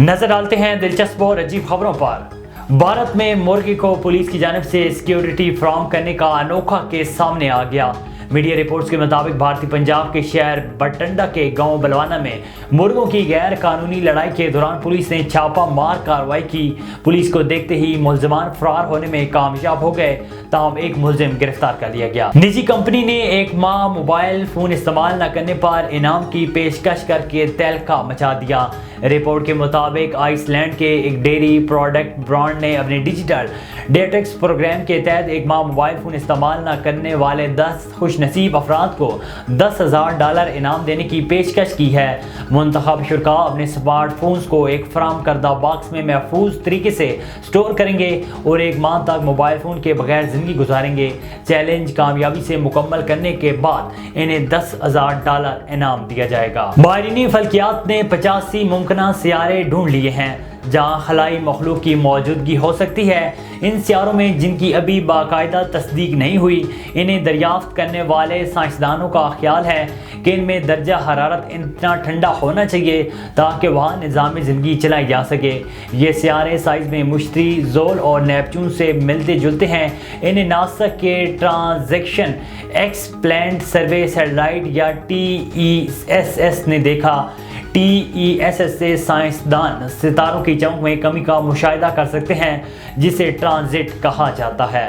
नजर डालते हैं दिलचस्प और अजीब खबरों पर। भारत में मुर्गी को पुलिस की जानिब से सिक्योरिटी फराहम करने का अनोखा केस सामने आ गया। मीडिया रिपोर्ट्स के मुताबिक भारतीय पंजाब के शहर बटंडा के गांव बलवाना में मुर्गों की गैर कानूनी लड़ाई के दौरान पुलिस ने छापा मार कार्रवाई की। पुलिस को देखते ही मुलजमान फरार होने में कामयाब हो गए, ताहम एक मुलजिम गिरफ्तार कर लिया गया। निजी कंपनी ने एक माह मोबाइल फोन इस्तेमाल न करने पर इनाम की पेशकश करके तहलका मचा दिया। रिपोर्ट के मुताबिक आइसलैंड के एक डेयरी प्रोडक्ट ब्रांड ने अपने डिजिटल डेटॉक्स प्रोग्राम के तहत एक माह मोबाइल फोन इस्तेमाल न करने वाले 10 खुशनसीब अफराद को $10,000 इनाम देने की पेशकश की है। मुंतखब शुरका अपने स्मार्टफोन्स को एक फराम करदा बॉक्स में महफूज तरीके से स्टोर करेंगे और एक माह तक मोबाइल फोन के बगैर जिंदगी गुजारेंगे। चैलेंज कामयाबी से मुकम्मल करने के बाद इन्हें $10,000 इनाम दिया जाएगा। माहिरीन फल्कियात ने 85 मुमकिना सियारे ढूंढ लिए हैं जहां खलाई मखलूक की मौजूदगी हो सकती है। इन सियारों में जिनकी अभी बाकायदा तस्दीक नहीं हुई, इन्हें दरियाफ्त करने वाले साइंसदानों का ख्याल है कि इनमें दर्जा हरारत इतना ठंडा होना चाहिए ताकि वहाँ निज़ाम ज़िंदगी चलाई जा सके। ये सियारे साइज़ में मुश्तरी, जोल और नेपच्यून से मिलते जुलते हैं। इन्हें नासा के ट्रांजैक्शन एक्स प्लांट सर्वे सैटेलाइट या TESS ने देखा। TESS से साइंसदान सितारों की चमक में कमी का मुशाहिदा कर सकते हैं, जिसे ट्रांजिट कहा जाता है।